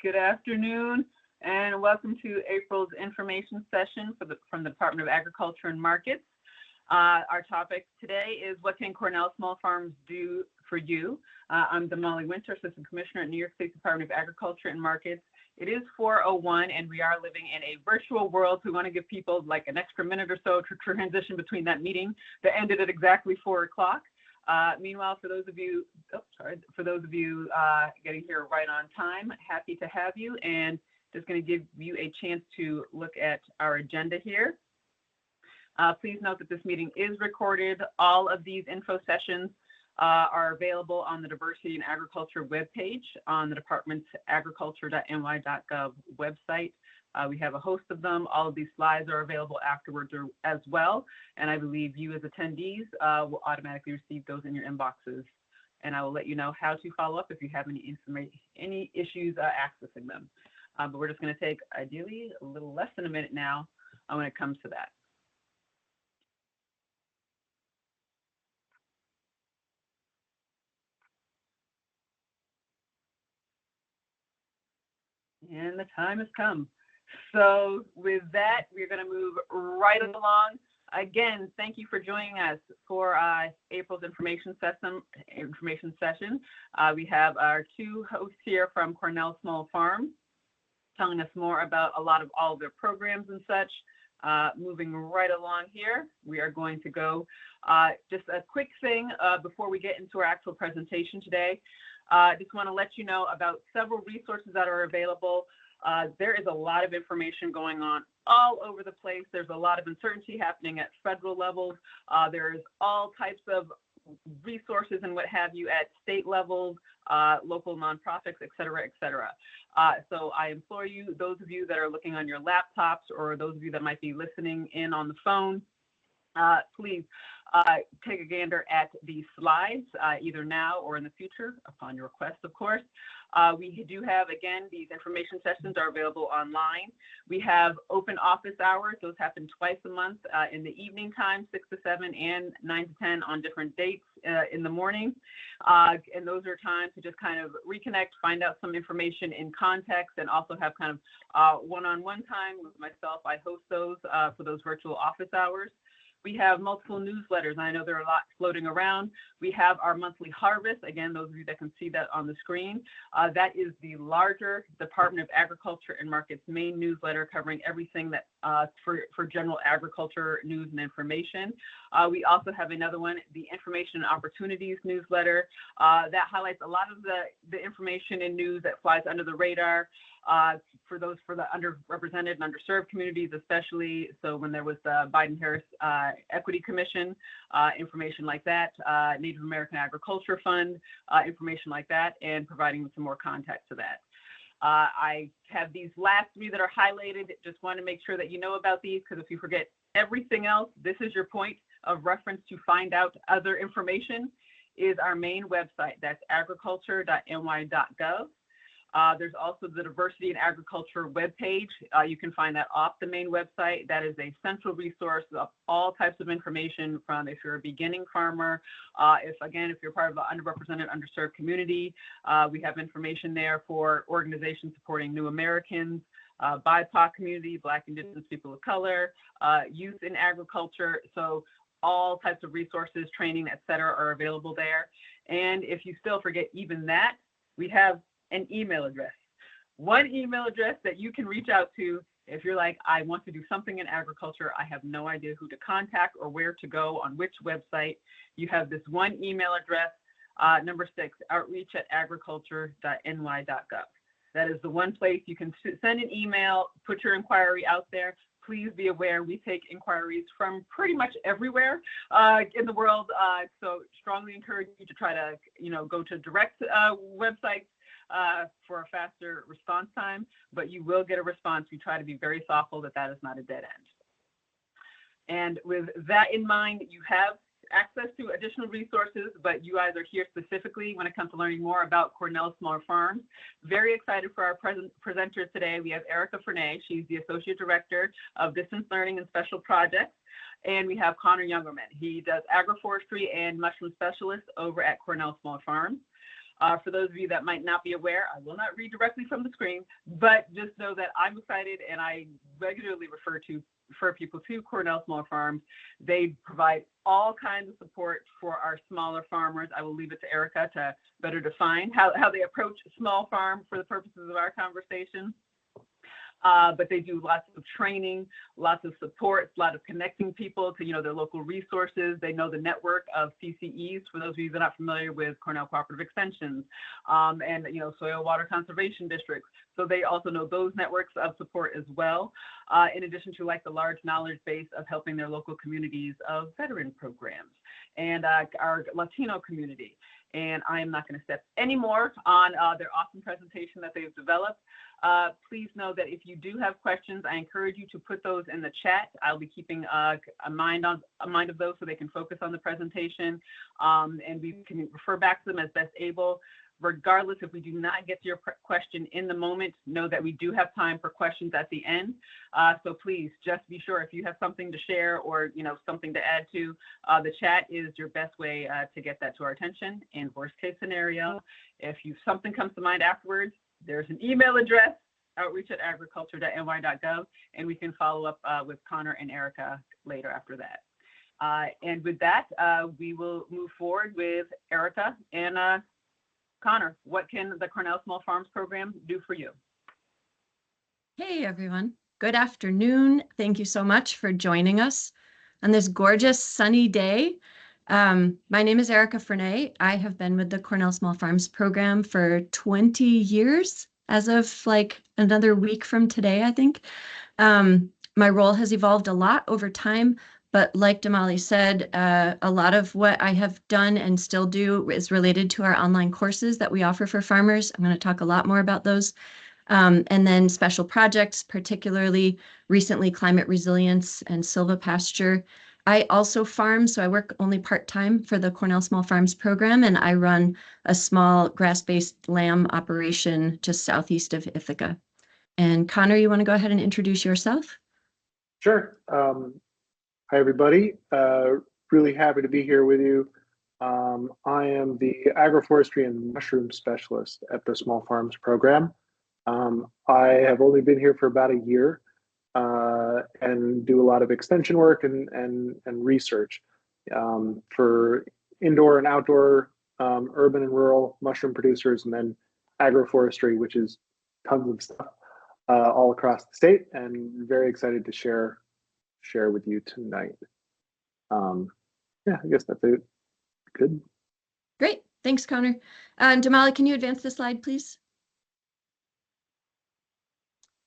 Good afternoon, and welcome to April's information session from the Department of Agriculture and Markets. Our topic today is what can Cornell Small Farms do for you? I'm Damali Winter, Assistant Commissioner at New York State Department of Agriculture and Markets. It is 4:01, and we are living in a virtual world. So we want to give people like an extra minute or so to transition between that meeting that ended at exactly 4 o'clock. Meanwhile, for those of you, getting here right on time, happy to have you, and just going to give you a chance to look at our agenda here. Please note that this meeting is recorded. All of these info sessions are available on the Diversity in Agriculture webpage on the department's agriculture.ny.gov website. We have a host of them. All of these slides are available afterwards as well. And I believe you as attendees will automatically receive those in your inboxes. And I will let you know how to follow up if you have any issues accessing them. But we're just going to take, ideally, a little less than a minute now when it comes to that. And the time has come. So with that, we're going to move right along. Again, thank you for joining us for April's information session. We have our two hosts here from Cornell Small Farms telling us more about all of their programs and such. Moving right along here, we are going to go just a quick thing before we get into our actual presentation today. Just want to let you know about several resources that are available. There is a lot of information going on all over the place. There's a lot of uncertainty happening at federal levels. There's all types of resources and what have you at state levels, local nonprofits, et cetera, et cetera. So I implore you, those of you that are looking on your laptops or those of you that might be listening in on the phone, please take a gander at the slides, either now or in the future, upon your request, of course. We do have, again, these information sessions are available online. We have open office hours. Those happen twice a month in the evening time, 6 to 7 and 9 to 10 on different dates in the morning. And those are times to just kind of reconnect, find out some information in context, and also have kind of one-on-one time with myself. I host those for those virtual office hours. We have multiple newsletters. I know there are a lot floating around. We have our monthly harvest. Again, those of you that can see that on the screen, that is the larger Department of Agriculture and Markets main newsletter covering everything that for general agriculture news and information. We also have another one, the Information and Opportunities newsletter, that highlights a lot of the information and news that flies under the radar. For the underrepresented and underserved communities, especially. So when there was the Biden-Harris Equity Commission, information like that, Native American Agriculture Fund, information like that, and providing some more context to that. I have these last three that are highlighted. Just want to make sure that you know about these, because if you forget everything else, this is your point of reference to find out other information, is our main website. That's agriculture.ny.gov. There's also the Diversity in Agriculture webpage. You can find that off the main website. That is a central resource of all types of information from if you're a beginning farmer, if you're part of the underrepresented, underserved community. We have information there for organizations supporting new Americans, BIPOC community, Black, Indigenous people of color, youth in agriculture. So all types of resources, training, et cetera, are available there. And if you still forget even that, we have an email address. One email address that you can reach out to if you're like, I want to do something in agriculture, I have no idea who to contact or where to go on which website. You have this one email address, number 6, outreach@agriculture.ny.gov. That is the one place you can send an email, put your inquiry out there. Please be aware we take inquiries from pretty much everywhere in the world. So strongly encourage you to try to, go to direct websites for a faster response time, but you will get a response. We try to be very thoughtful that is not a dead end. And with that in mind, you have access to additional resources, but you guys are here specifically when it comes to learning more about Cornell Small Farms. Very excited for our presenters today. We have Erica Frenay. She's the Associate Director of Distance Learning and Special Projects. And we have Connor Youngerman. He does Agroforestry and Mushroom Specialist over at Cornell Small Farms. For those of you that might not be aware, I will not read directly from the screen, but just know that I'm excited, and I regularly refer people to Cornell Small Farms. They provide all kinds of support for our smaller farmers. I will leave it to Erica to better define how they approach small farm for the purposes of our conversation. But they do lots of training, lots of support, a lot of connecting people to, their local resources. They know the network of CCEs, for those of you that are not familiar with Cornell Cooperative Extensions, and, soil water conservation districts. So they also know those networks of support as well, in addition to the large knowledge base of helping their local communities of veteran programs and our Latino community. And I am not going to step any more on their awesome presentation that they've developed. Please know that if you do have questions, I encourage you to put those in the chat. I'll be keeping a mind of those so they can focus on the presentation, and we can refer back to them as best able. Regardless, if we do not get to your question in the moment, know that we do have time for questions at the end. So please just be sure, if you have something to share or something to add to, the chat is your best way to get that to our attention. In worst case scenario, if something comes to mind afterwards, there's an email address, outreach@agriculture.ny.gov, and we can follow up with Connor and Erica later after that. And with that, we will move forward with Erica and Connor. What can the Cornell Small Farms Program do for you? Hey, everyone. Good afternoon. Thank you so much for joining us on this gorgeous sunny day. My name is Erica Frenay. I have been with the Cornell Small Farms Program for 20 years, as of another week from today, I think. My role has evolved a lot over time, but like Damali said, a lot of what I have done and still do is related to our online courses that we offer for farmers. I'm going to talk a lot more about those. And then special projects, particularly recently climate resilience and silvopasture. I also farm, so I work only part-time for the Cornell Small Farms Program, and I run a small grass-based lamb operation just southeast of Ithaca. And Connor, you want to go ahead and introduce yourself? Sure. Hi, everybody. Really happy to be here with you. I am the Agroforestry and Mushroom Specialist at the Small Farms Program. I have only been here for about a year and do a lot of extension work and research for indoor and outdoor, urban and rural mushroom producers, and then agroforestry, which is tons of stuff all across the state, and very excited to share with you tonight. Yeah, I guess that's it. Good. Great. Thanks, Connor. Damali, can you advance the slide, please?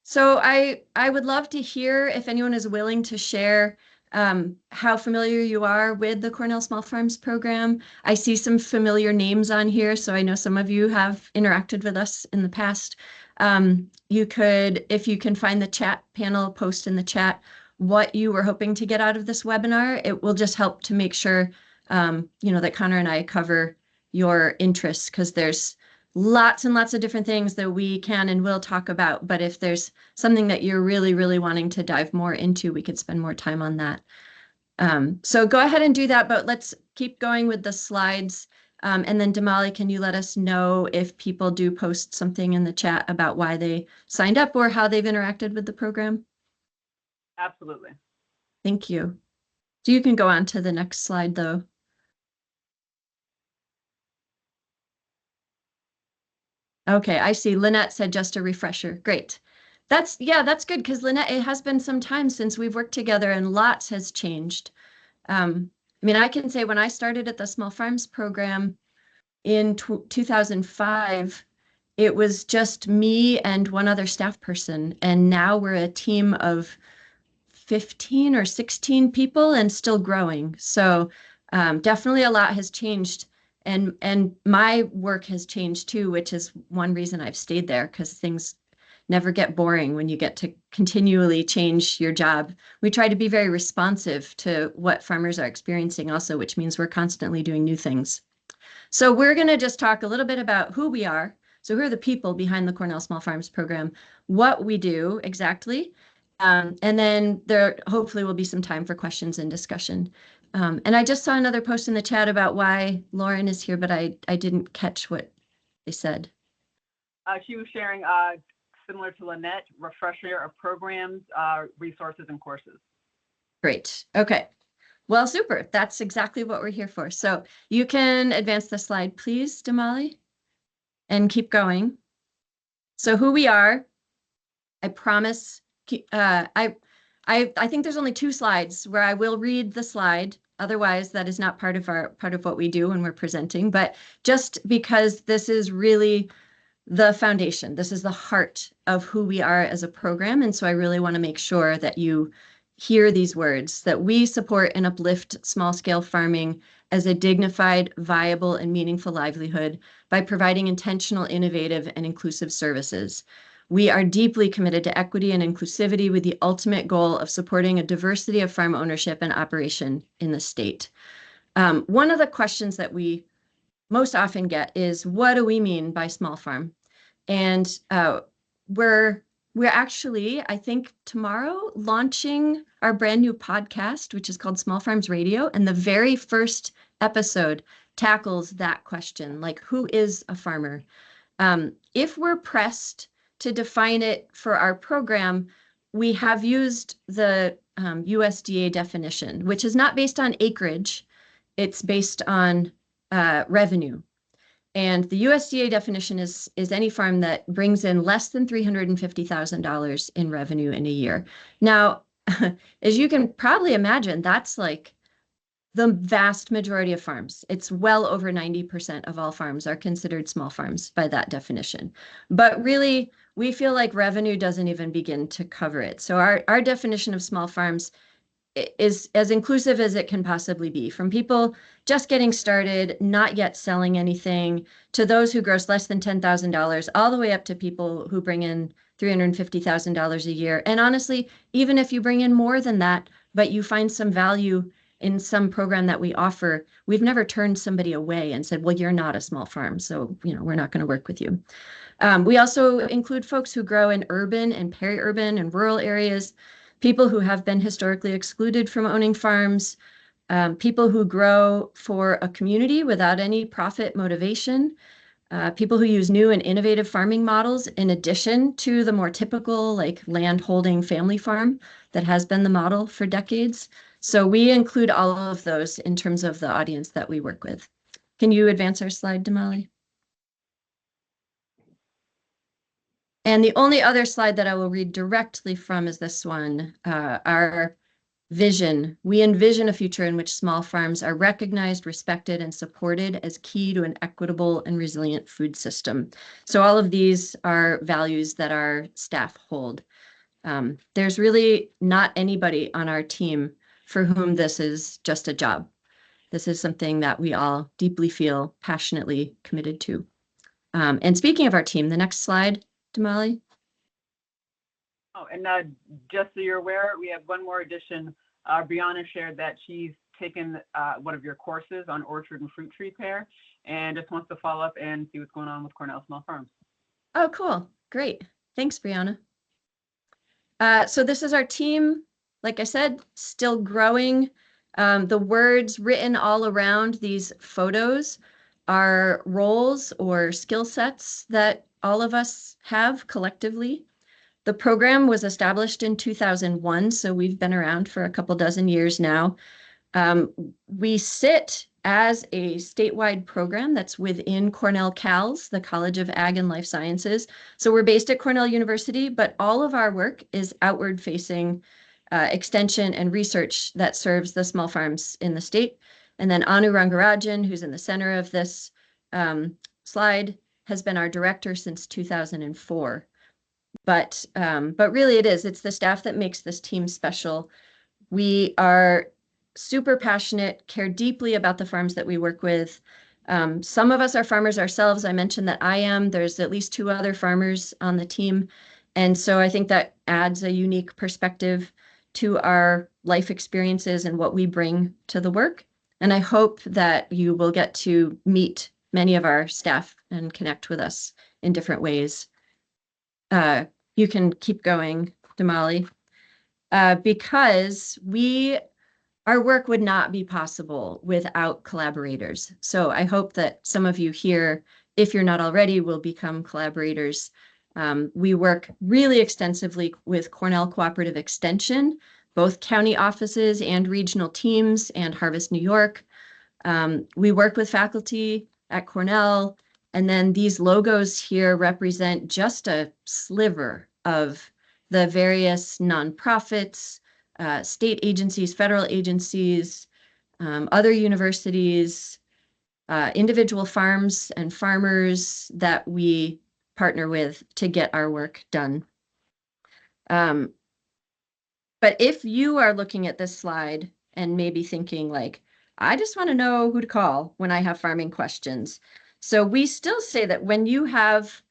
So I would love to hear if anyone is willing to share how familiar you are with the Cornell Small Farms Program. I see some familiar names on here, so I know some of you have interacted with us in the past. You could, if you can find the chat panel, post in the chat what you were hoping to get out of this webinar. It will just help to make sure, that Connor and I cover your interests, because there's lots and lots of different things that we can and will talk about. But if there's something that you're really, really wanting to dive more into, we could spend more time on that. So go ahead and do that, but let's keep going with the slides. And then Damali, can you let us know if people do post something in the chat about why they signed up or how they've interacted with the program? Absolutely. Thank you. So you can go on to the next slide, though. Okay, I see. Lynette said just a refresher. Great. That's good, because Lynette, it has been some time since we've worked together and lots has changed. I can say when I started at the Small Farms Program in 2005, it was just me and one other staff person. And now we're a team of 15 or 16 people and still growing. So definitely a lot has changed. And my work has changed too, which is one reason I've stayed there, because things never get boring when you get to continually change your job. We try to be very responsive to what farmers are experiencing also, which means we're constantly doing new things. So we're going to just talk a little bit about who we are. So who are the people behind the Cornell Small Farms Program, what we do exactly, and then there hopefully will be some time for questions and discussion. And I just saw another post in the chat about why Lauren is here, but I didn't catch what they said. She was sharing, similar to Lynette, refresher of programs, resources, and courses. Great. Okay. Well, super. That's exactly what we're here for. So you can advance the slide, please, Damali, and keep going. So who we are, I promise. I think there's only 2 slides where I will read the slide. Otherwise, that is not part of what we do when we're presenting. But just because this is really the foundation, this is the heart of who we are as a program, and so I really want to make sure that you hear these words, that we support and uplift small-scale farming as a dignified, viable, and meaningful livelihood by providing intentional, innovative, and inclusive services. We are deeply committed to equity and inclusivity with the ultimate goal of supporting a diversity of farm ownership and operation in the state. One of the questions that we most often get is, what do we mean by small farm? And we're actually, I think tomorrow, launching our brand new podcast, which is called Small Farms Radio. And the very first episode tackles that question, like, who is a farmer? If we're pressed to define it for our program, we have used the USDA definition, which is not based on acreage. It's based on revenue. And the USDA definition is any farm that brings in less than $350,000 in revenue in a year. Now, as you can probably imagine, that's like the vast majority of farms. It's well over 90% of all farms are considered small farms by that definition. But really, we feel like revenue doesn't even begin to cover it. So our definition of small farms is as inclusive as it can possibly be, from people just getting started, not yet selling anything, to those who gross less than $10,000, all the way up to people who bring in $350,000 a year. And honestly, even if you bring in more than that, but you find some value in some program that we offer, we've never turned somebody away and said, well, you're not a small farm, so we're not going to work with you. We also include folks who grow in urban and peri-urban and rural areas, people who have been historically excluded from owning farms, people who grow for a community without any profit motivation, people who use new and innovative farming models in addition to the more typical, like, land-holding family farm that has been the model for decades. So we include all of those in terms of the audience that we work with. Can you advance our slide, Damali? And the only other slide that I will read directly from is this one, our vision. We envision a future in which small farms are recognized, respected, and supported as key to an equitable and resilient food system. So all of these are values that our staff hold. There's really not anybody on our team for whom this is just a job. This is something that we all deeply feel passionately committed to. And speaking of our team, the next slide, Damali. Oh, and just so you're aware, we have one more addition. Brianna shared that she's taken one of your courses on orchard and fruit tree pair, and just wants to follow up and see what's going on with Cornell Small Farms. Oh, cool. Great. Thanks, Brianna. So this is our team. Like I said, still growing. The words written all around these photos are roles or skill sets that all of us have collectively. The program was established in 2001, so we've been around for a couple dozen years now. We sit as a statewide program that's within Cornell CALS, the College of Ag and Life Sciences. So we're based at Cornell University, but all of our work is outward-facing extension and research that serves the small farms in the state. And then Anu Rangarajan, who's in the center of this slide, has been our director since 2004. But really it's the staff that makes this team special. We are super passionate, care deeply about the farms that we work with. Some of us are farmers ourselves. I mentioned that I am. There's at least 2 other farmers on the team. And so I think that adds a unique perspective to our life experiences and what we bring to the work. And I hope that you will get to meet many of our staff and connect with us in different ways. You can keep going, Damali, because our work would not be possible without collaborators. So I hope that some of you here if you're not already, will become collaborators. We work really extensively with Cornell Cooperative Extension, both county offices and regional teams, and Harvest New York. We work with faculty at Cornell, and then these logos here represent just a sliver of the various nonprofits, state agencies, federal agencies, other universities, individual farms and farmers that we partner with to get our work done. But if you are looking at this slide and maybe thinking like, I just want to know who to call when I have farming questions. So we still say that when you have,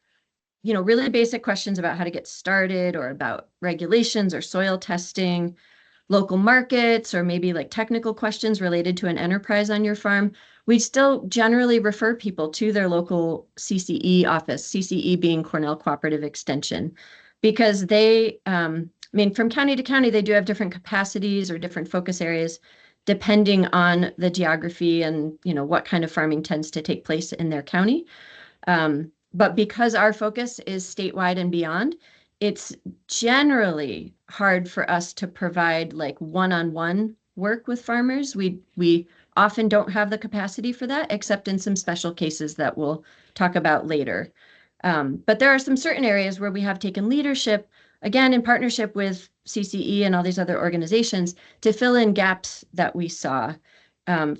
really basic questions about how to get started or about regulations or soil testing, local markets, or maybe like technical questions related to an enterprise on your farm, we still generally refer people to their local CCE office, CCE being Cornell Cooperative Extension, because they, from county to county, they do have different capacities or different focus areas depending on the geography and, what kind of farming tends to take place in their county. But because our focus is statewide and beyond, it's generally hard for us to provide like one-on-one work with farmers. We often don't have the capacity for that, except in some special cases that we'll talk about later. But there are some certain areas where we have taken leadership, again, in partnership with CCE and all these other organizations, to fill in gaps that we saw.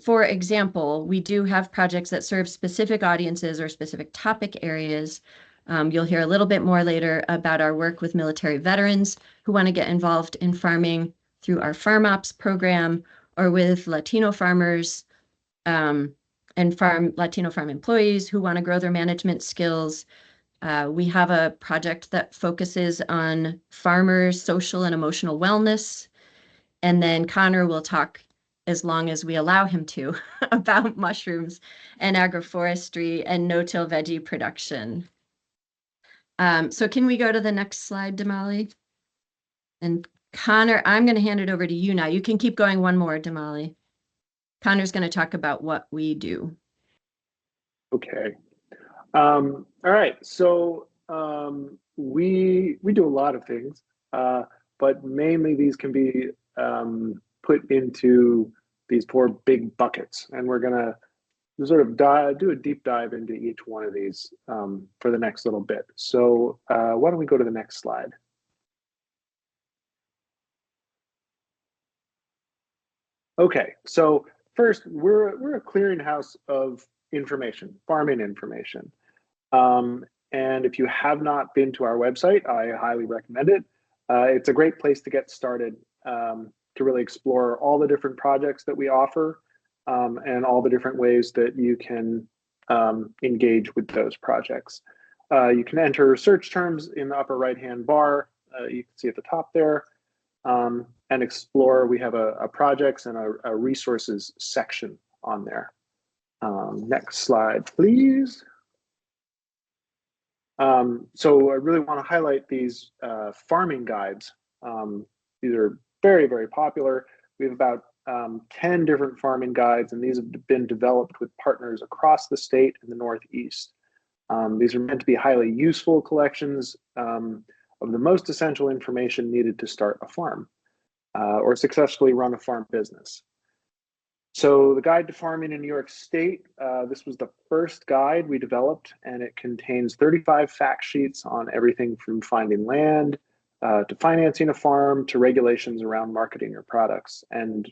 For example, we do have projects that serve specific audiences or specific topic areas. You'll hear a little bit more later about our work with military veterans who want to get involved in farming through our Farm Ops program, or with Latino farmers and Latino farm employees who want to grow their management skills. We have a project that focuses on farmers' social and emotional wellness. And then Connor will talk, as long as we allow him to, about mushrooms and agroforestry and no-till veggie production. So can we go to the next slide, Damali? And Connor, I'm going to hand it over to you now. You can keep going one more, Damali. Connor's going to talk about what we do. Okay. All right. So we do a lot of things, but mainly these can be put into these 4 big buckets, and we're going to sort of do a deep dive into each one of these for the next little bit. So why don't we go to the next slide? Okay, so first, we're a clearinghouse of information, farming information. And if you have not been to our website, I highly recommend it. It's a great place to get started to really explore all the different projects that we offer and all the different ways that you can engage with those projects. You can enter search terms in the upper right-hand bar. You can see at the top there, and explore. We have a projects and a resources section on there. Next slide, please. So I really want to highlight these farming guides. These are very, very popular. We have about 10 different farming guides, and these have been developed with partners across the state and the Northeast. These are meant to be highly useful collections of the most essential information needed to start a farm or successfully run a farm business. So the Guide to Farming in New York State, this was the first guide we developed, and it contains 35 fact sheets on everything from finding land to financing a farm to regulations around marketing your products. And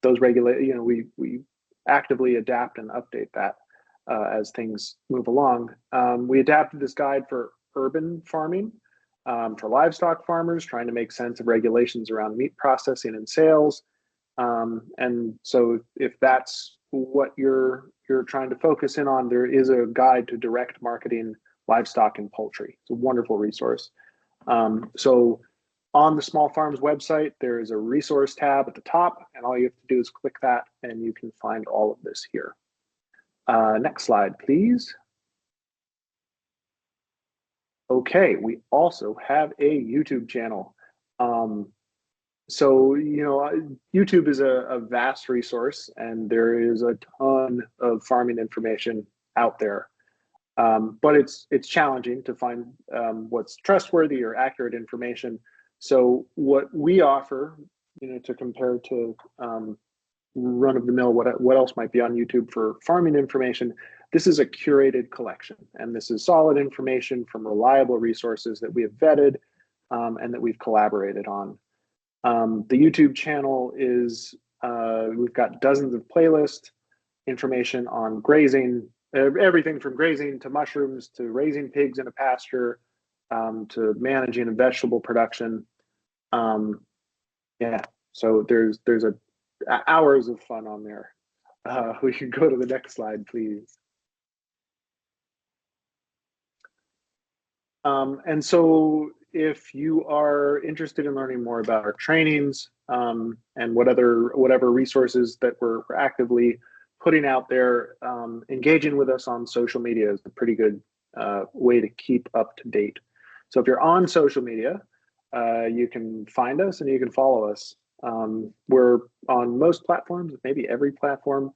those we actively adapt and update that as things move along. We adapted this guide for urban farming, for livestock farmers trying to make sense of regulations around meat processing and sales. And so if that's what you're trying to focus in on, there is a guide to direct marketing livestock and poultry. It's a wonderful resource. So on the Small Farms website, there is a resource tab at the top, and all you have to do is click that and you can find all of this here. Next slide, please. Okay, we also have a YouTube channel. So, YouTube is a vast resource, and there is a ton of farming information out there. But it's challenging to find what's trustworthy or accurate information. So what we offer, to compare to run of the mill, what else might be on YouTube for farming information, this is a curated collection, and this is solid information from reliable resources that we have vetted and that we've collaborated on. The YouTube channel is, we've got dozens of playlists, information on grazing, everything from grazing to mushrooms to raising pigs in a pasture to managing a vegetable production. Yeah, so there's hours of fun on there. We can go to the next slide, please. And so if you are interested in learning more about our trainings and whatever resources that we're actively putting out there, engaging with us on social media is a pretty good way to keep up to date. So if you're on social media, you can find us and you can follow us. We're on most platforms, maybe every platform.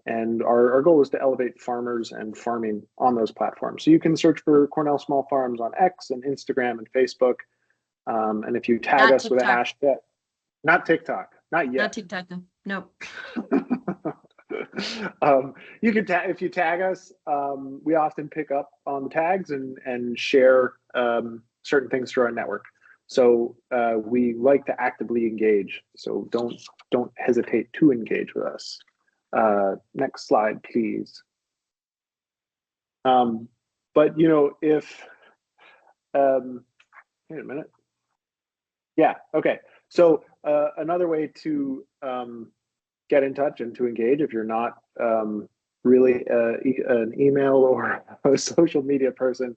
And our goal is to elevate farmers and farming on those platforms. So you can search for Cornell Small Farms on X and Instagram and Facebook. And if you tag us with a hashtag, not TikTok, not yet. Not TikTok, no. You can if you tag us, we often pick up on the tags and share certain things through our network. So we like to actively engage. So don't hesitate to engage with us. Next slide, please. But if wait a minute. Yeah, okay. So another way to get in touch and to engage, if you're not really an email or a social media person,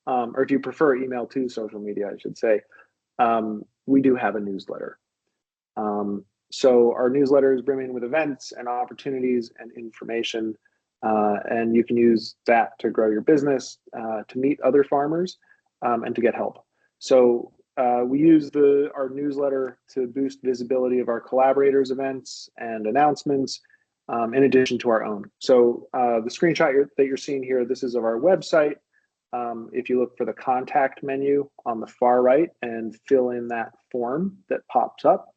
or if you prefer email to social media, I should say, we do have a newsletter. So our newsletter is brimming with events and opportunities and information, and you can use that to grow your business, to meet other farmers, and to get help. So we use our newsletter to boost visibility of our collaborators events and announcements, in addition to our own. So the screenshot that you're seeing here, this is of our website. If you look for the contact menu on the far right and fill in that form that pops up,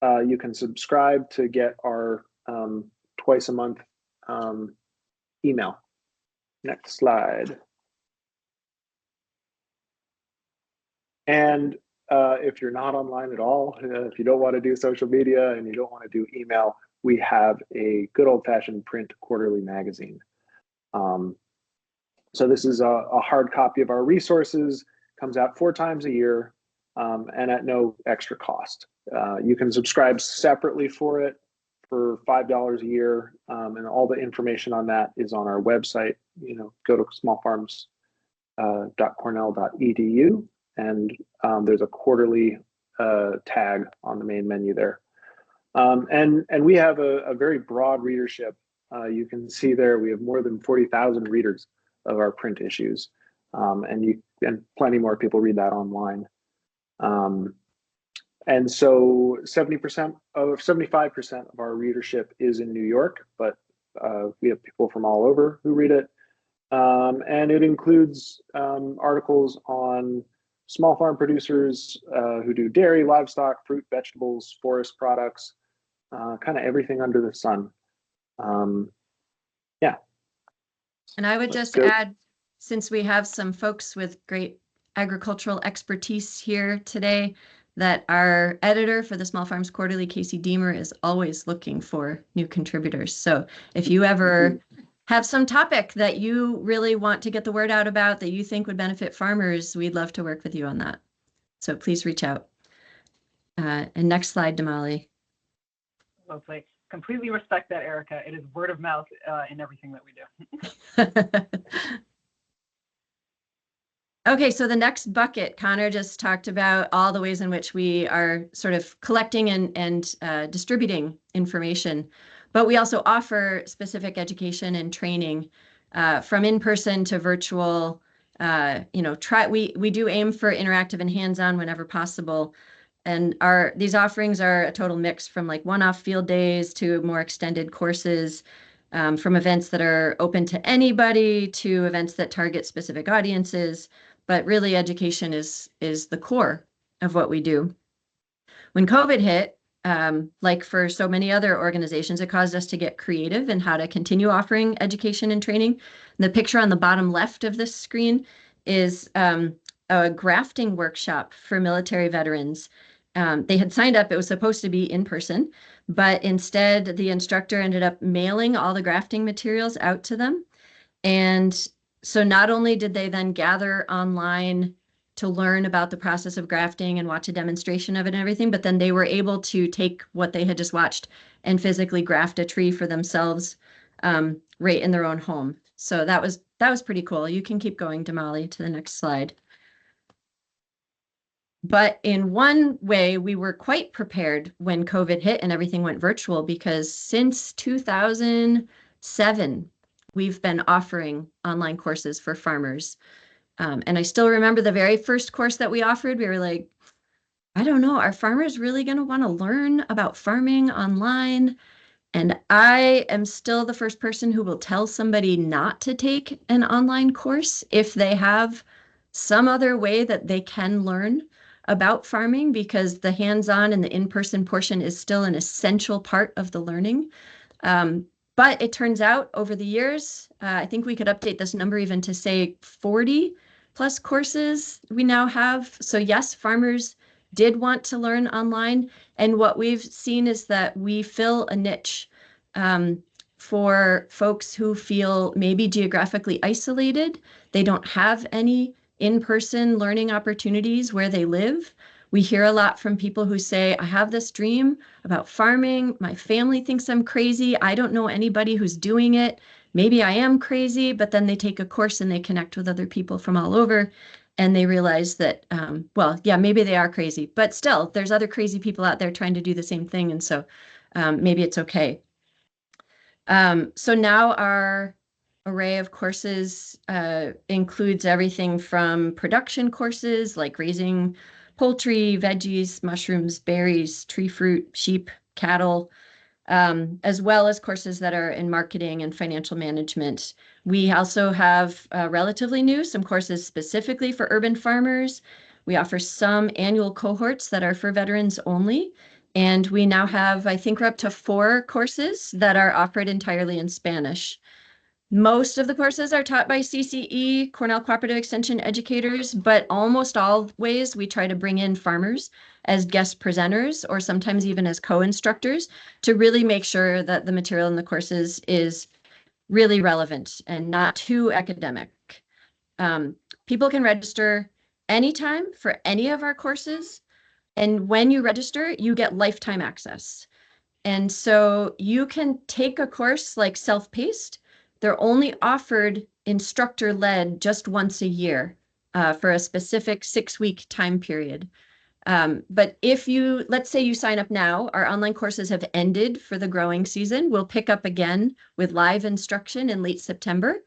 you can subscribe to get our twice a month email. Next slide. And if you're not online at all, if you don't want to do social media and you don't want to do email, we have a good old-fashioned print quarterly magazine. So this is a hard copy of our resources, comes out 4 times a year, and at no extra cost. You can subscribe separately for it for $5 a year, and all the information on that is on our website. Go to smallfarms.cornell.edu, and there's a quarterly tag on the main menu there. And we have a very broad readership. You can see there we have more than 40,000 readers of our print issues, and plenty more people read that online. And so 75% of our readership is in New York, but we have people from all over who read it. And it includes articles on small farm producers who do dairy, livestock, fruit, vegetables, forest products, kind of everything under the sun. Yeah. And I would just add, since we have some folks with great agricultural expertise here today, that our editor for the Small Farms Quarterly, Casey Deemer, is always looking for new contributors. So if you ever have some topic that you really want to get the word out about that you think would benefit farmers, we'd love to work with you on that. So please reach out. And next slide, Damali. Lovely. Completely respect that, Erica. It is word of mouth in everything that we do. Okay, so the next bucket, Connor just talked about all the ways in which we are sort of collecting and distributing information, but we also offer specific education and training from in-person to virtual. We do aim for interactive and hands-on whenever possible. And these offerings are a total mix from like one-off field days to more extended courses. from events that are open to anybody to events that target specific audiences. But really, education is the core of what we do. When COVID hit, like for so many other organizations, it caused us to get creative in how to continue offering education and training. The picture on the bottom left of this screen is a grafting workshop for military veterans. They had signed up, it was supposed to be in person, but instead the instructor ended up mailing all the grafting materials out to them. And so not only did they then gather online to learn about the process of grafting and watch a demonstration of it and everything, but then they were able to take what they had just watched and physically graft a tree for themselves, right in their own home. So that was pretty cool. You can keep going, Damali, to the next slide. But in one way, we were quite prepared when COVID hit and everything went virtual, because since 2007, we've been offering online courses for farmers. And I still remember the very first course that we offered. We were like, I don't know, are farmers really going to want to learn about farming online? And I am still the first person who will tell somebody not to take an online course if they have some other way that they can learn about farming, because the hands-on and the in-person portion is still an essential part of the learning. But it turns out over the years, I think we could update this number even to say 40 plus courses we now have. So yes, farmers did want to learn online. And what we've seen is that we fill a niche for folks who feel maybe geographically isolated. They don't have any in-person learning opportunities where they live. We hear a lot from people who say, I have this dream about farming. My family thinks I'm crazy. I don't know anybody who's doing it. Maybe I am crazy, but then they take a course and they connect with other people from all over, and they realize that, well, yeah, maybe they are crazy, but still, there's other crazy people out there trying to do the same thing. And so maybe it's okay. So now our array of courses includes everything from production courses like raising poultry, veggies, mushrooms, berries, tree fruit, sheep, cattle, as well as courses that are in marketing and financial management. We also have relatively new, some courses specifically for urban farmers. We offer some annual cohorts that are for veterans only. And we now have, I think we're up to 4 courses that are offered entirely in Spanish. Most of the courses are taught by CCE, Cornell Cooperative Extension educators, but almost always we try to bring in farmers as guest presenters or sometimes even as co-instructors to really make sure that the material in the courses is really relevant and not too academic. People can register anytime for any of our courses. And when you register, you get lifetime access. And so you can take a course like self-paced. They're only offered instructor-led just once a year for a specific 6-week time period. But if you, let's say you sign up now, our online courses have ended for the growing season. We'll pick up again with live instruction in late September.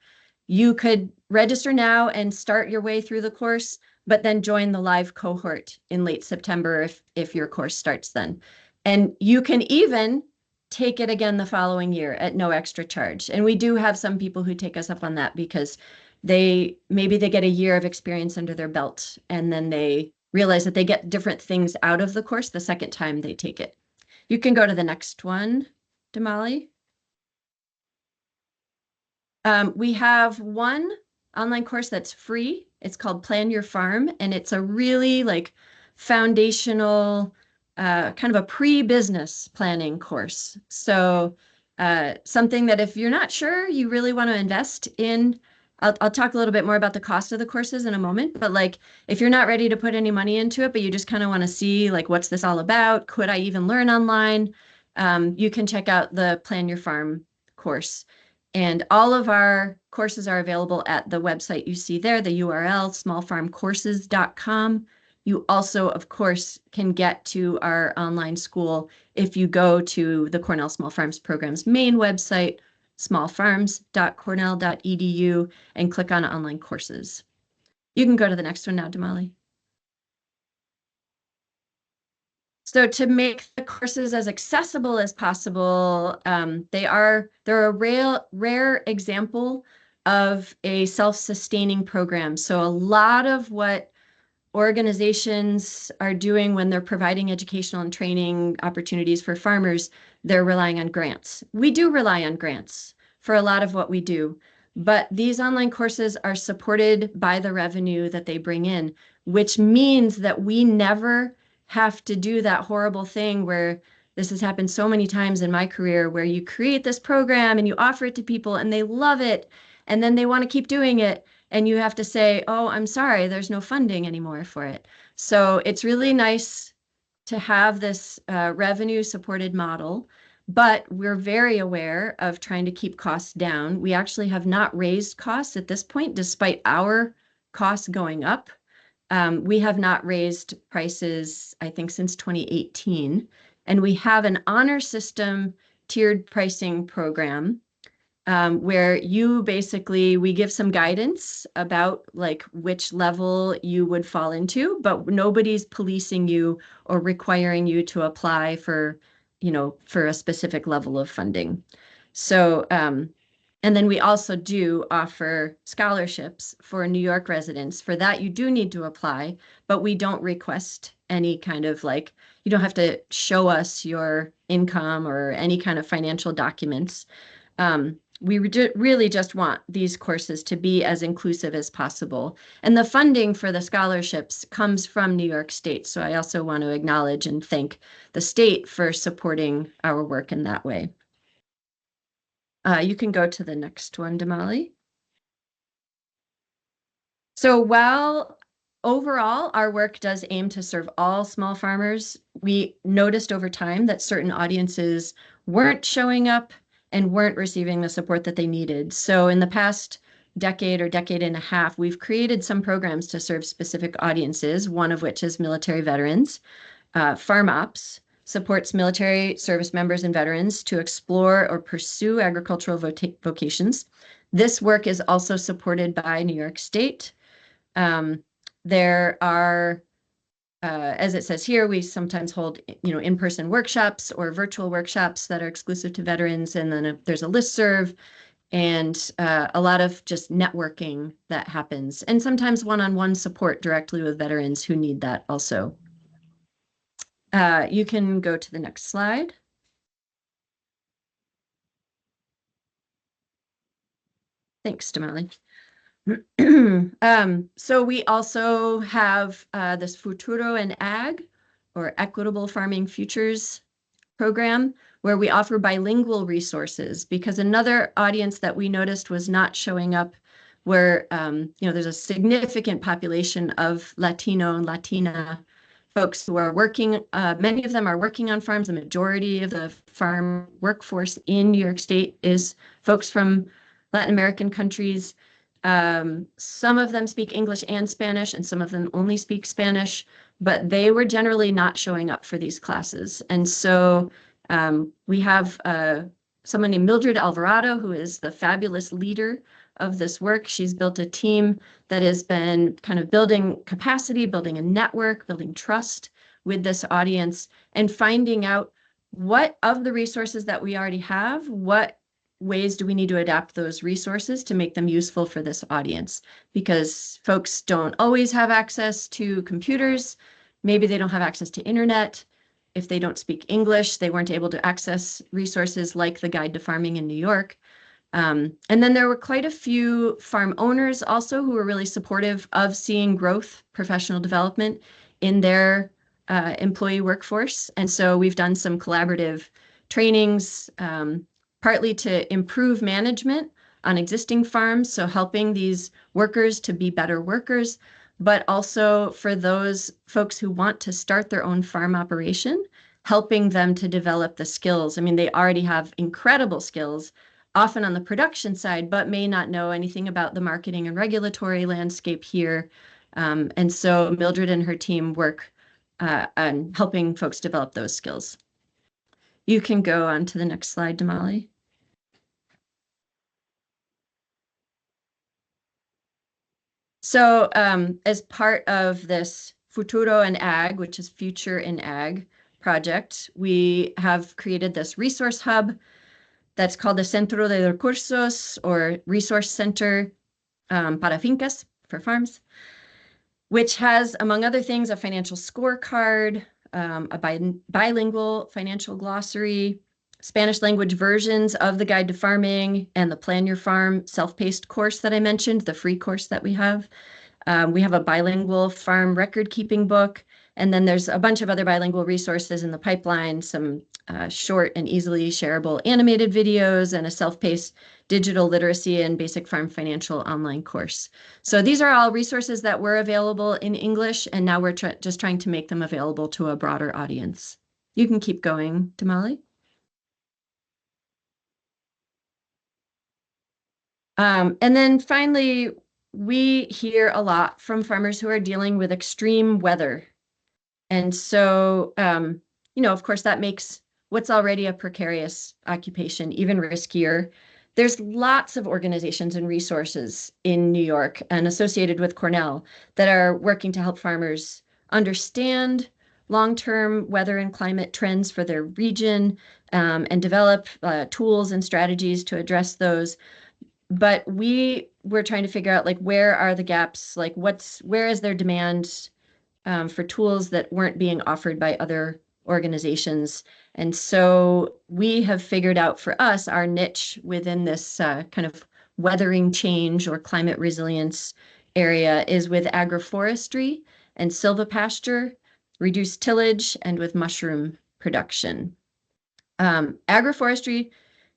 You could register now and start your way through the course, but then join the live cohort in late September if your course starts then. And you can even take it again the following year at no extra charge. And we do have some people who take us up on that because maybe they get a year of experience under their belt and then they realize that they get different things out of the course the second time they take it. You can go to the next one, Damali. We have one online course that's free. It's called Plan Your Farm, and it's a really like foundational kind of a pre-business planning course. So something that if you're not sure you really want to invest in, I'll talk a little bit more about the cost of the courses in a moment, but like if you're not ready to put any money into it, but you just kind of want to see like, what's this all about? Could I even learn online? You can check out the Plan Your Farm course. And all of our courses are available at the website you see there, the URL, smallfarmcourses.com. You also, of course, can get to our online school if you go to the Cornell Small Farms Program's main website, smallfarms.cornell.edu, and click on online courses. You can go to the next one now, Damali. So to make the courses as accessible as possible, they're a rare example of a self-sustaining program. So a lot of what organizations are doing when they're providing educational and training opportunities for farmers, they're relying on grants. We do rely on grants for a lot of what we do, but these online courses are supported by the revenue that they bring in, which means that we never have to do that horrible thing where this has happened so many times in my career where you create this program and you offer it to people and they love it and then they want to keep doing it and you have to say, oh, I'm sorry, there's no funding anymore for it. So it's really nice to have this revenue supported model, but we're very aware of trying to keep costs down. We actually have not raised costs at this point, despite our costs going up. We have not raised prices, I think, since 2018. And we have an honor system tiered pricing program where we give some guidance about like which level you would fall into, but nobody's policing you or requiring you to apply for a specific level of funding. So, and then we also do offer scholarships for New York residents. For that, you do need to apply, but we don't request any kind of you don't have to show us your income or any kind of financial documents. We really just want these courses to be as inclusive as possible. And the funding for the scholarships comes from New York State. So I also want to acknowledge and thank the state for supporting our work in that way. You can go to the next one, Damali. So while overall our work does aim to serve all small farmers, we noticed over time that certain audiences weren't showing up and weren't receiving the support that they needed. So in the past decade or decade and a half, we've created some programs to serve specific audiences, one of which is military veterans. Farm Ops supports military service members and veterans to explore or pursue agricultural vocations. This work is also supported by New York State. There are, as it says here, we sometimes hold, in-person workshops or virtual workshops that are exclusive to veterans. And then there's a listserv and a lot of just networking that happens. And sometimes one-on-one support directly with veterans who need that also. You can go to the next slide. Thanks, Damali. So we also have this Futuro and Ag, or Equitable Farming Futures program, where we offer bilingual resources, because another audience that we noticed was not showing up where, there's a significant population of Latino and Latina folks who are working, many of them are working on farms. The majority of the farm workforce in New York State is folks from Latin American countries. Some of them speak English and Spanish, and some of them only speak Spanish, but they were generally not showing up for these classes. And so we have someone named Mildred Alvarado, who is the fabulous leader of this work. She's built a team that has been kind of building capacity, building a network, building trust with this audience, and finding out what of the resources that we already have, what ways do we need to adapt those resources to make them useful for this audience? Because folks don't always have access to computers. Maybe they don't have access to internet. If they don't speak English, they weren't able to access resources like the Guide to Farming in New York. And then there were quite a few farm owners also who were really supportive of seeing growth, professional development in their employee workforce. And so we've done some collaborative trainings, partly to improve management on existing farms, so helping these workers to be better workers, but also for those folks who want to start their own farm operation, helping them to develop the skills. I mean, they already have incredible skills, often on the production side, but may not know anything about the marketing and regulatory landscape here. And so Mildred and her team work on helping folks develop those skills. You can go on to the next slide, Damali. So as part of this Futuro and Ag, which is Future in Ag project, we have created this resource hub that's called the Centro de Recursos, or Resource Center para Fincas, for farms, which has, among other things, a financial scorecard, a bilingual financial glossary, Spanish language versions of the Guide to Farming and the Plan Your Farm self-paced course that I mentioned, the free course that we have. We have a bilingual farm record keeping book, and then there's a bunch of other bilingual resources in the pipeline, some short and easily shareable animated videos, and a self-paced digital literacy and basic farm financial online course. So these are all resources that were available in English, and now we're just trying to make them available to a broader audience. You can keep going, Damali. And then finally, we hear a lot from farmers who are dealing with extreme weather. And so, of course, that makes what's already a precarious occupation even riskier. There's lots of organizations and resources in New York and associated with Cornell that are working to help farmers understand long-term weather and climate trends for their region, and develop tools and strategies to address those. But we were trying to figure out, like, where are the gaps? Like, where is there demand for tools that weren't being offered by other organizations? And so we have figured out for us our niche within this kind of weathering change or climate resilience area is with agroforestry and silvopasture, reduced tillage, and with mushroom production. Agroforestry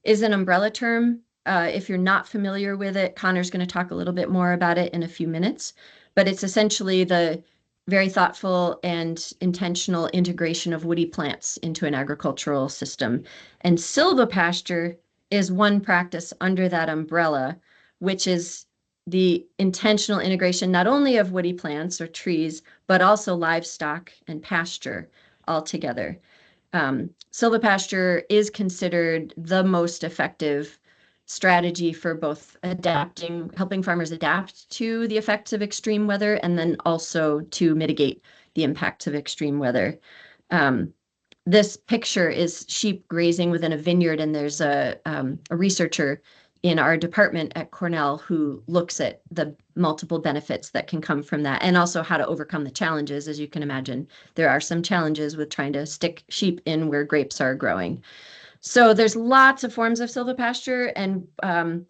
is an umbrella term. If you're not familiar with it, Connor's going to talk a little bit more about it in a few minutes, but it's essentially the very thoughtful and intentional integration of woody plants into an agricultural system. And silvopasture is one practice under that umbrella, which is the intentional integration not only of woody plants or trees, but also livestock and pasture all together. Silvopasture is considered the most effective strategy for both helping farmers adapt to the effects of extreme weather, and then also to mitigate the impacts of extreme weather. This picture is sheep grazing within a vineyard, and there's a researcher in our department at Cornell who looks at the multiple benefits that can come from that, and also how to overcome the challenges. As you can imagine, there are some challenges with trying to stick sheep in where grapes are growing. So there's lots of forms of silvopasture, and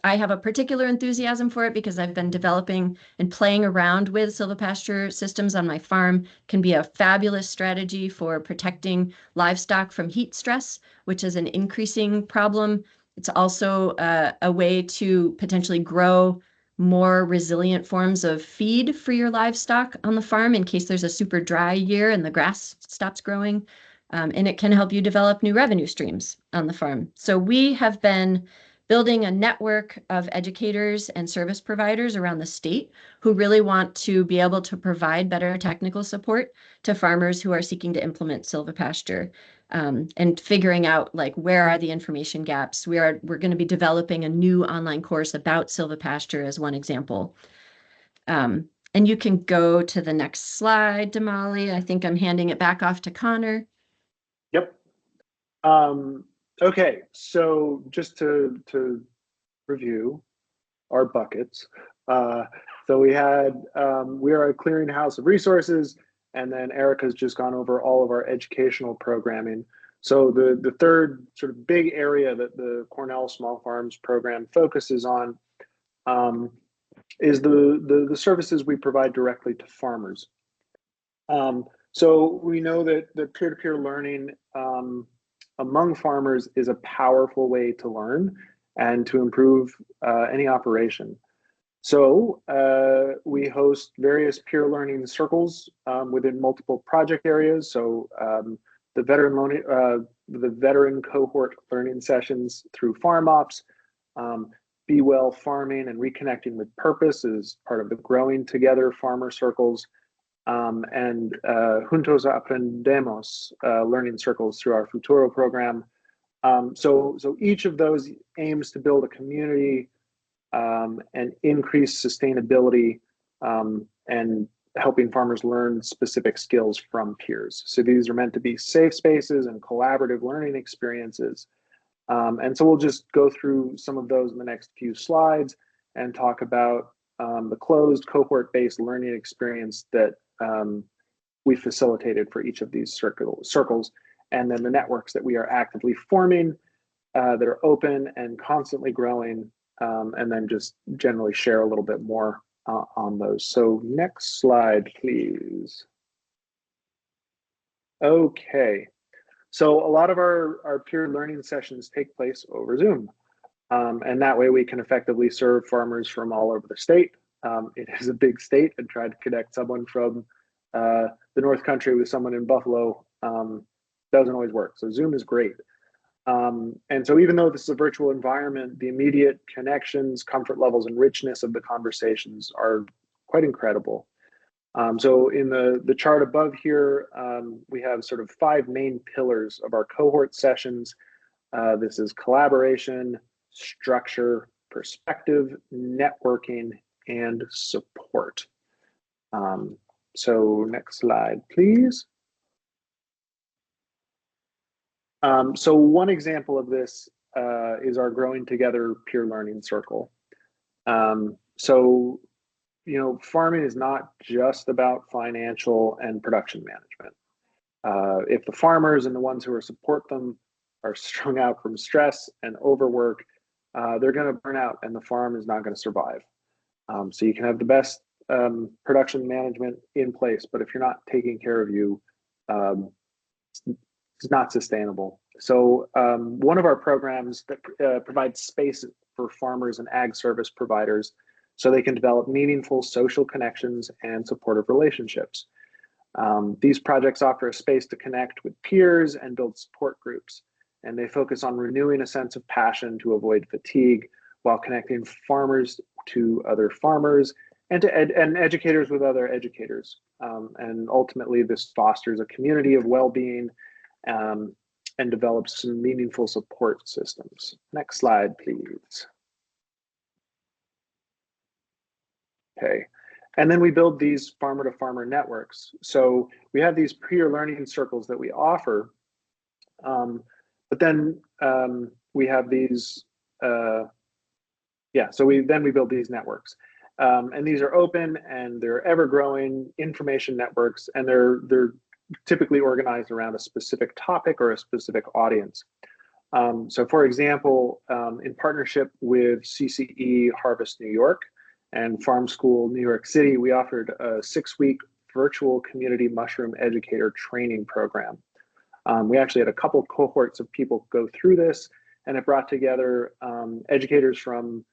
I have a particular enthusiasm for it because I've been developing and playing around with silvopasture systems on my farm. It can be a fabulous strategy for protecting livestock from heat stress, which is an increasing problem. It's also a way to potentially grow more resilient forms of feed for your livestock on the farm in case there's a super dry year and the grass stops growing. And it can help you develop new revenue streams on the farm. So we have been building a network of educators and service providers around the state who really want to be able to provide better technical support to farmers who are seeking to implement silvopasture, and figuring out, like, where are the information gaps. We're going to be developing a new online course about silvopasture as one example. And you can go to the next slide, Damali. I think I'm handing it back off to Connor. Yep. Okay, so just to review our buckets. So we are a clearinghouse of resources, and then Erica's just gone over all of our educational programming. So the third sort of big area that the Cornell Small Farms Program focuses on is the services we provide directly to farmers. So we know that the peer-to-peer learning among farmers is a powerful way to learn and to improve any operation. So we host various peer learning circles within multiple project areas. So the veteran cohort learning sessions through farm ops, Be Well Farming and Reconnecting with Purpose is part of the Growing Together farmer circles. And Juntos Aprendemos learning circles through our Futuro program. So each of those aims to build a community and increase sustainability and helping farmers learn specific skills from peers. So these are meant to be safe spaces and collaborative learning experiences. And so we'll just go through some of those in the next few slides and talk about the closed cohort-based learning experience that we facilitated for each of these circles, and then the networks that we are actively forming that are open and constantly growing, and then just generally share a little bit more on those. So next slide, please. Okay, so a lot of our peer learning sessions take place over Zoom, and that way we can effectively serve farmers from all over the state. It is a big state, and trying to connect someone from the North Country with someone in Buffalo doesn't always work. So Zoom is great. And so even though this is a virtual environment, the immediate connections, comfort levels, and richness of the conversations are quite incredible. So in the chart above here, we have sort of 5 main pillars of our cohort sessions. This is collaboration, structure, perspective, networking, and support. So next slide, please. So one example of this is our Growing Together peer learning circle. So, you know, farming is not just about financial and production management. If the farmers and the ones who support them are strung out from stress and overwork, they're going to burn out and the farm is not going to survive. So you can have the best production management in place, but if you're not taking care of you, it's not sustainable. So one of our programs that provides space for farmers and ag service providers so they can develop meaningful social connections and supportive relationships. These projects offer a space to connect with peers and build support groups, and they focus on renewing a sense of passion to avoid fatigue while connecting farmers to other farmers and to educators with other educators. And ultimately, this fosters a community of well-being and develops some meaningful support systems. Next slide, please. Okay, and then we build these farmer-to-farmer networks. So we have these peer learning circles that we offer, but then we have these, so we build these networks. And these are open and they're ever-growing information networks, and they're typically organized around a specific topic or a specific audience. So for example, in partnership with CCE Harvest New York and Farm School New York City, we offered a 6-week virtual community mushroom educator training program. We actually had a couple cohorts of people go through this, and it brought together educators from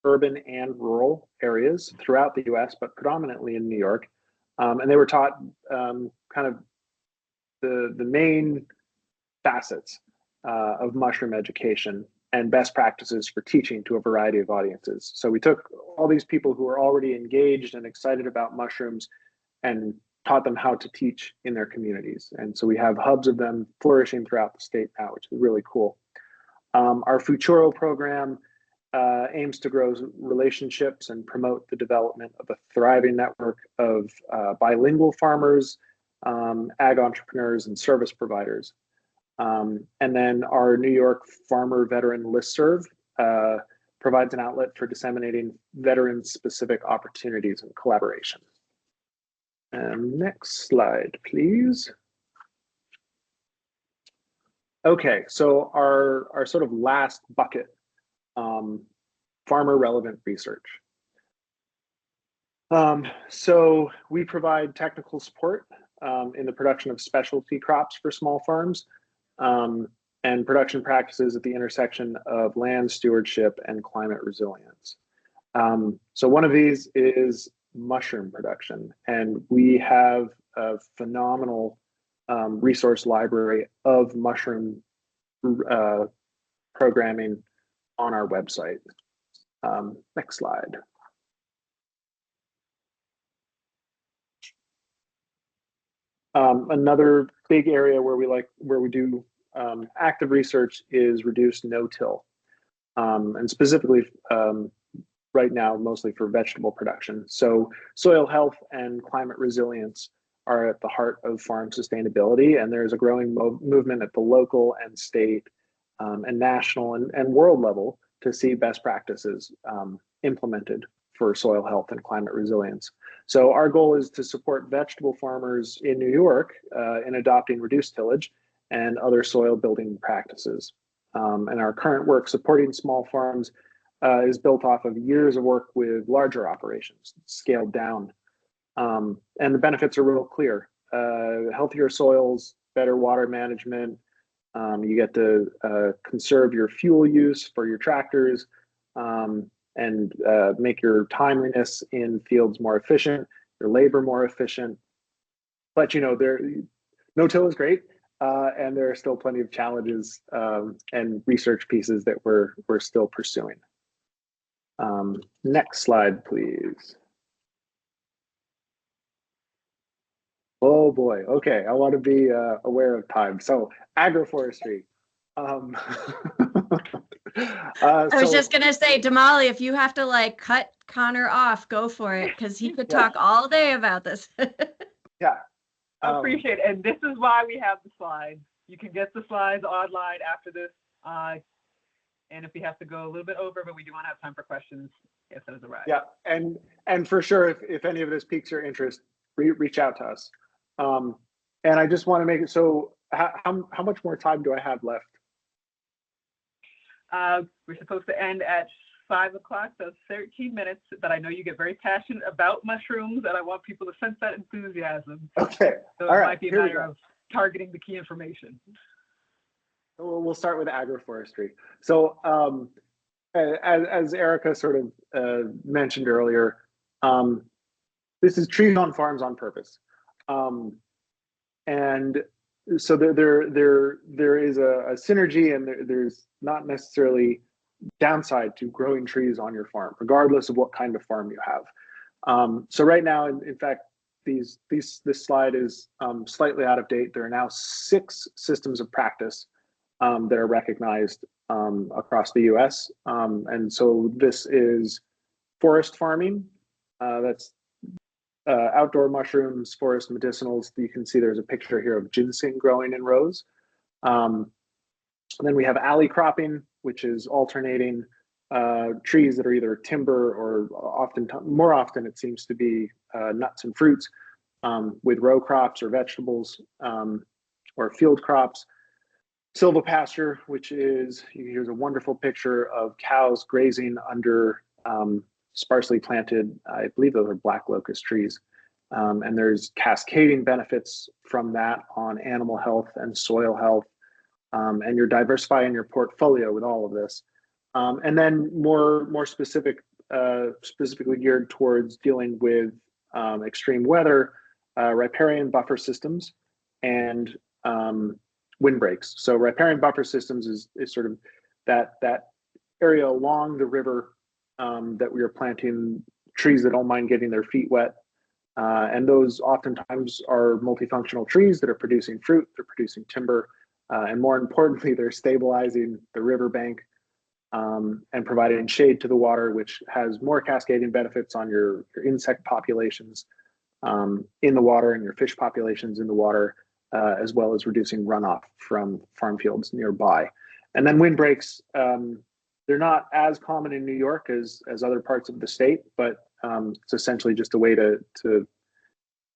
urban and rural areas throughout the US, but predominantly in New York. And they were taught kind of the main facets of mushroom education and best practices for teaching to a variety of audiences. So we took all these people who are already engaged and excited about mushrooms and taught them how to teach in their communities. And so we have hubs of them flourishing throughout the state now, which is really cool. Our Futuro program aims to grow relationships and promote the development of a thriving network of bilingual farmers, ag entrepreneurs, and service providers. And then our New York Farmer Veteran Listserv provides an outlet for disseminating veteran-specific opportunities and collaboration. And next slide, please. Okay, so our sort of last bucket, farmer relevant research. So we provide technical support in the production of specialty crops for small farms and production practices at the intersection of land stewardship and climate resilience. So one of these is mushroom production, and we have a phenomenal resource library of mushroom programming on our website. Next slide. Another big area where we do active research is reduced no-till, and specifically right now mostly for vegetable production. So soil health and climate resilience are at the heart of farm sustainability, and there's a growing movement at the local and state and national and world level to see best practices implemented for soil health and climate resilience. So our goal is to support vegetable farmers in New York in adopting reduced tillage and other soil building practices. And our current work supporting small farms is built off of years of work with larger operations, scaled down. And the benefits are real clear. Healthier soils, better water management. You get to conserve your fuel use for your tractors and make your timeliness in fields more efficient, your labor more efficient. But no-till is great, and there are still plenty of challenges and research pieces that we're still pursuing. Next slide, please. Oh boy, okay, I want to be aware of time. So agroforestry. I was just gonna say, Damali, if you have to like cut Connor off, go for it, because he could talk all day about this. Yeah. I appreciate it. And this is why we have the slides. You can get the slides online after this. And if we have to go a little bit over, but we do want to have time for questions if those arise. Yeah, and for sure, if any of this piques your interest, reach out to us. And I just want to make it so, how much more time do I have left? We're supposed to end at 5 o'clock, so 13 minutes, but I know you get very passionate about mushrooms, and I want people to sense that enthusiasm. Okay, so all it right, might be a matter of targeting the key information. We'll start with agroforestry. So as Erica sort of mentioned earlier, this is trees on farms on purpose. And so there is a synergy, and there's not necessarily downside to growing trees on your farm, regardless of what kind of farm you have. So right now, in fact, this slide is slightly out of date. There are now 6 systems of practice that are recognized across the US. And so this is forest farming, that's outdoor mushrooms, forest medicinals. You can see there's a picture here of ginseng growing in rows. And then we have alley cropping, which is alternating trees that are either timber or more often it seems to be nuts and fruits with row crops or vegetables or field crops. Silvopasture, which is, here's a wonderful picture of cows grazing under sparsely planted, I believe those are black locust trees. And there's cascading benefits from that on animal health and soil health. And you're diversifying your portfolio with all of this. And then more specifically geared towards dealing with extreme weather, riparian buffer systems, and windbreaks. So riparian buffer systems is sort of that area along the river that we are planting trees that don't mind getting their feet wet. And those oftentimes are multifunctional trees that are producing fruit, they're producing timber, and more importantly, they're stabilizing the riverbank and providing shade to the water, which has more cascading benefits on your insect populations in the water and your fish populations in the water, as well as reducing runoff from farm fields nearby. And then windbreaks, they're not as common in New York as other parts of the state, but it's essentially just a way to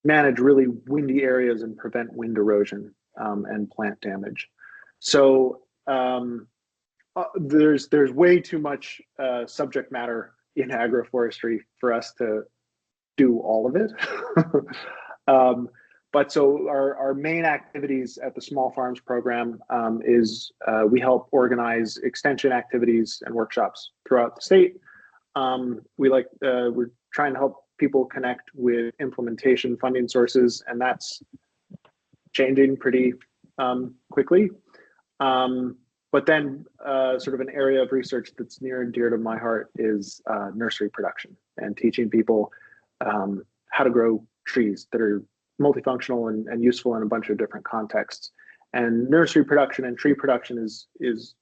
manage really windy areas and prevent wind erosion and plant damage. So there's way too much subject matter in agroforestry for us to do all of it. But so our main activities at the Small Farms Program is we help organize extension activities and workshops throughout the state. We're trying to help people connect with implementation funding sources, and that's changing pretty quickly. But then sort of an area of research that's near and dear to my heart is nursery production and teaching people how to grow trees that are multifunctional and useful in a bunch of different contexts. And nursery production and tree production is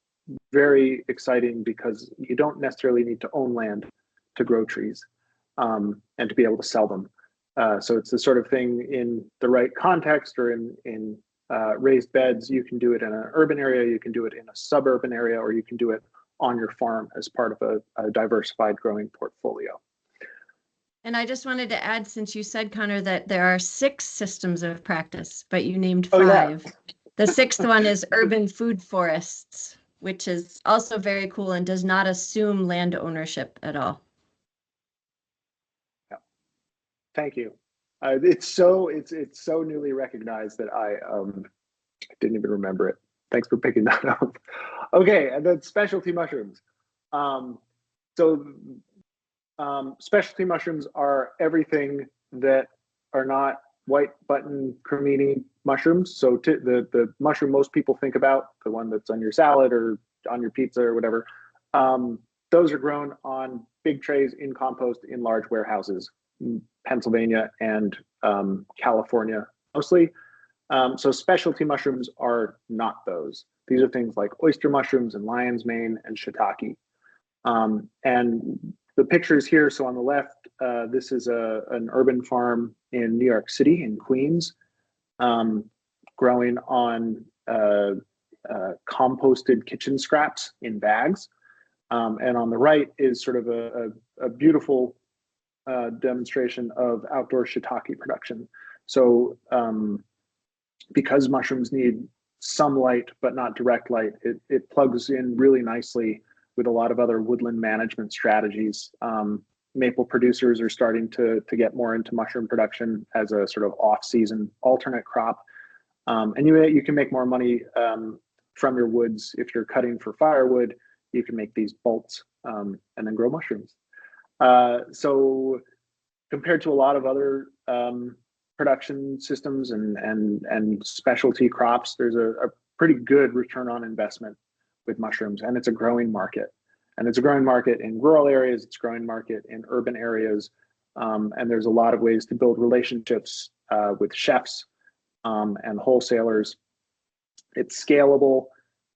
very exciting because you don't necessarily need to own land to grow trees and to be able to sell them. So it's the sort of thing in the right context or in raised beds. You can do it in an urban area, you can do it in a suburban area, or you can do it on your farm as part of a diversified growing portfolio. And I just wanted to add, since you said, Connor, that there are 6 systems of practice, but you named 5. Yeah. The 6th one is urban food forests, which is also very cool and does not assume land ownership at all. Yeah. Thank you. It's so newly recognized that I didn't even remember it. Thanks for picking that up. Okay, and then specialty mushrooms. Specialty mushrooms are everything that are not white button cremini mushrooms. So the mushroom most people think about, the one that's on your salad or on your pizza or whatever, those are grown on big trays in compost in large warehouses in Pennsylvania and California mostly. So specialty mushrooms are not those. These are things like oyster mushrooms and lion's mane and shiitake. And the pictures here, so on the left, this is an urban farm in New York City, in Queens, growing on composted kitchen scraps in bags. And on the right is sort of a beautiful demonstration of outdoor shiitake production. So because mushrooms need some light, but not direct light, it plugs in really nicely with a lot of other woodland management strategies. Maple producers are starting to get more into mushroom production as a sort of off-season alternate crop. And you can make more money from your woods. If you're cutting for firewood, you can make these bolts and then grow mushrooms. So compared to a lot of other production systems and specialty crops, there's a pretty good return on investment with mushrooms, and it's a growing market. And it's a growing market in rural areas, it's a growing market in urban areas, and there's a lot of ways to build relationships with chefs and wholesalers. It's scalable,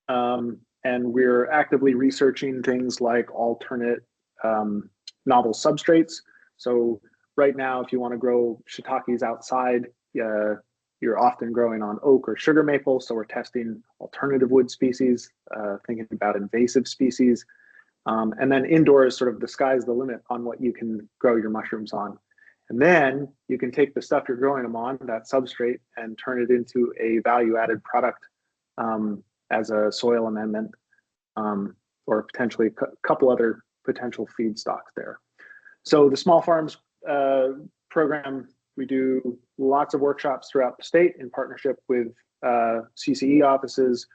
and we're actively researching things like alternate novel substrates. So right now, if you want to grow shiitakes outside, you're often growing on oak or sugar maple. So we're testing alternative wood species, thinking about invasive species. And then indoors, sort of the sky's the limit on what you can grow your mushrooms on. And then you can take the stuff you're growing them on, that substrate, and turn it into a value-added product as a soil amendment, or potentially a couple other potential feedstocks there. So the Small Farms program, we do lots of workshops throughout the state in partnership with CCE offices.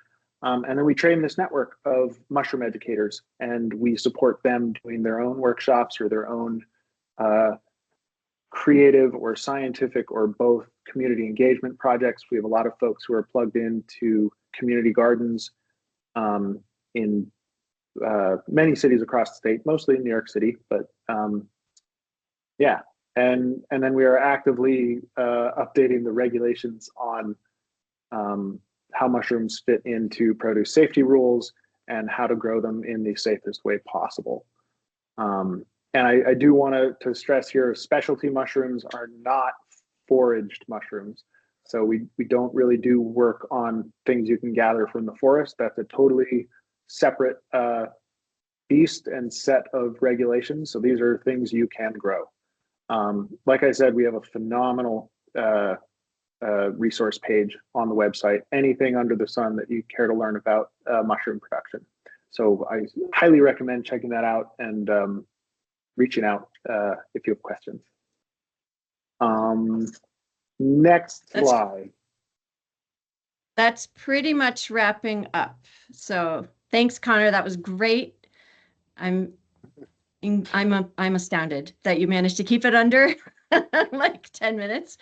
And then we train this network of mushroom educators, and we support them doing their own workshops or their own creative or scientific or both community engagement projects. We have a lot of folks who are plugged into community gardens in many cities across the state, mostly in New York City, but yeah. And then we are actively updating the regulations on how mushrooms fit into produce safety rules and how to grow them in the safest way possible. And I do want to stress here, specialty mushrooms are not foraged mushrooms. So we don't really do work on things you can gather from the forest. That's a totally separate beast and set of regulations. So these are things you can grow. Like I said, we have a phenomenal resource page on the website, anything under the sun that you care to learn about mushroom production. So I highly recommend checking that out and reaching out if you have questions. Next slide. That's pretty much wrapping up. So thanks, Connor. That was great. I'm astounded that you managed to keep it under like 10 minutes.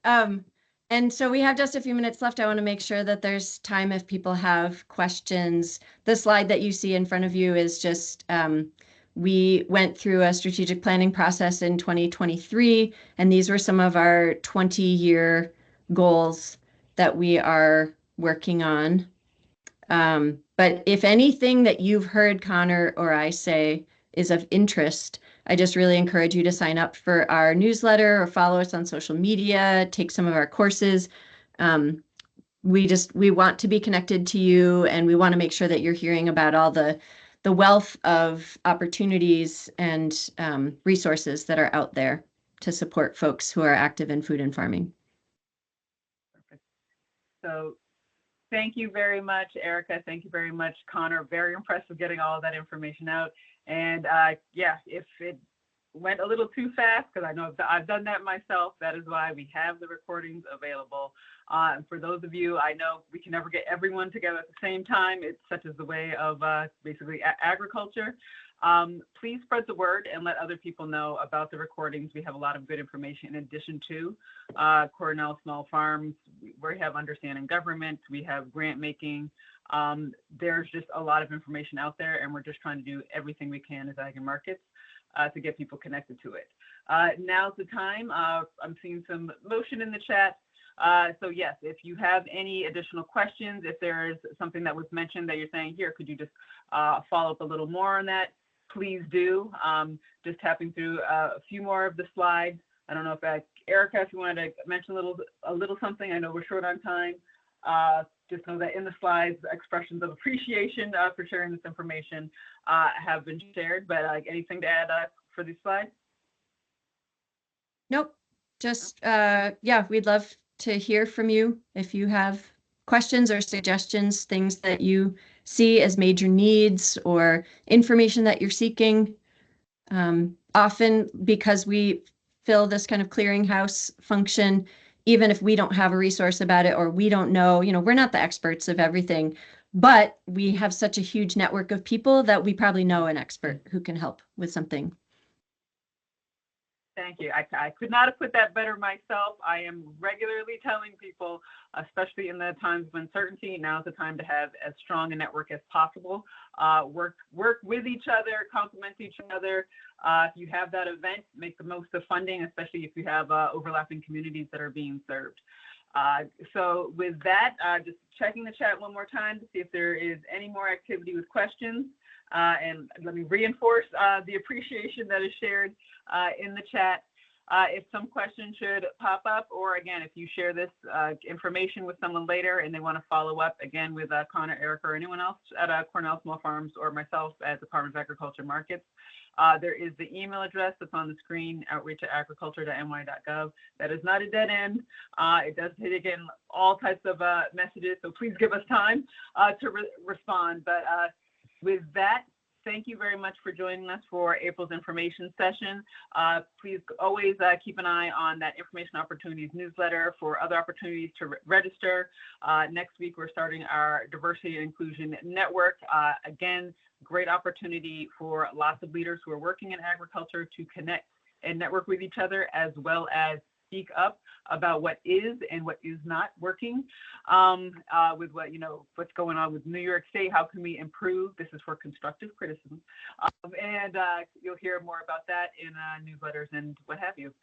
And so we have just a few minutes left. I want to make sure that there's time if people have questions. The slide that you see in front of you is just, we went through a strategic planning process in 2023, and these were some of our 20-year goals that we are working on. But if anything that you've heard Connor or I say is of interest, I just really encourage you to sign up for our newsletter or follow us on social media, take some of our courses. We want to be connected to you, and we want to make sure that you're hearing about all the wealth of opportunities and resources that are out there to support folks who are active in food and farming. Perfect. So thank you very much, Erica. Thank you very much, Connor. Very impressed with getting all of that information out. And yeah, if it went a little too fast, because I know I've done that myself, that is why we have the recordings available. For those of you, I know we can never get everyone together at the same time. It's such as the way of basically agriculture. Please spread the word and let other people know about the recordings. We have a lot of good information in addition to Cornell Small Farms. We have understanding government. We have grant making. There's just a lot of information out there, and we're just trying to do everything we can as Ag and Markets to get people connected to it. Now's the time. I'm seeing some motion in the chat. So yes, if you have any additional questions, if there is something that was mentioned that you're saying here, could you just follow up a little more on that? Please do. Just tapping through a few more of the slides. I don't know if Erica, if you wanted to mention a little something. I know we're short on time. Just know that in the slides, expressions of appreciation for sharing this information have been shared. But anything to add for these slides? Nope. Just yeah, we'd love to hear from you if you have questions or suggestions, things that you see as major needs or information that you're seeking. Often, because we fill this kind of clearinghouse function, even if we don't have a resource about it or we don't know, we're not the experts of everything, but we have such a huge network of people that we probably know an expert who can help with something. Thank you. I could not have put that better myself. I am regularly telling people, especially in the times of uncertainty, now's the time to have as strong a network as possible. Work with each other, complement each other. If you have that event, make the most of funding, especially if you have overlapping communities that are being served. So with that, just checking the chat one more time to see if there is any more activity with questions. And let me reinforce the appreciation that is shared in the chat. If some questions should pop up, or again, if you share this information with someone later and they want to follow up again with Connor, Erica, or anyone else at Cornell Small Farms or myself at the Department of Agriculture Markets, there is the email address that's on the screen, outreach@agriculture.ny.gov. That is not a dead end. It does take again all types of messages, so please give us time to respond. But with that, thank you very much for joining us for April's information session. Please always keep an eye on that Information Opportunities newsletter for other opportunities to register. Next week, we're starting our Diversity and Inclusion Network. Again, great opportunity for lots of leaders who are working in agriculture to connect and network with each other, as well as speak up about what is and what is not working with what's going on with New York State. How can we improve? This is for constructive criticism. And you'll hear more about that in newsletters and what have you.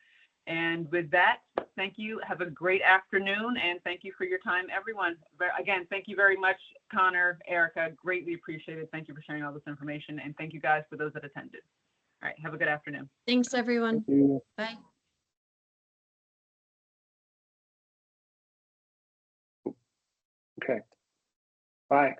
And with that, thank you. Have a great afternoon, and thank you for your time, everyone. Again, thank you very much, Connor, Erica. Greatly appreciated. Thank you for sharing all this information, and thank you guys for those that attended. All right, have a good afternoon. Thanks, everyone. Thank you. Bye. Okay. Bye.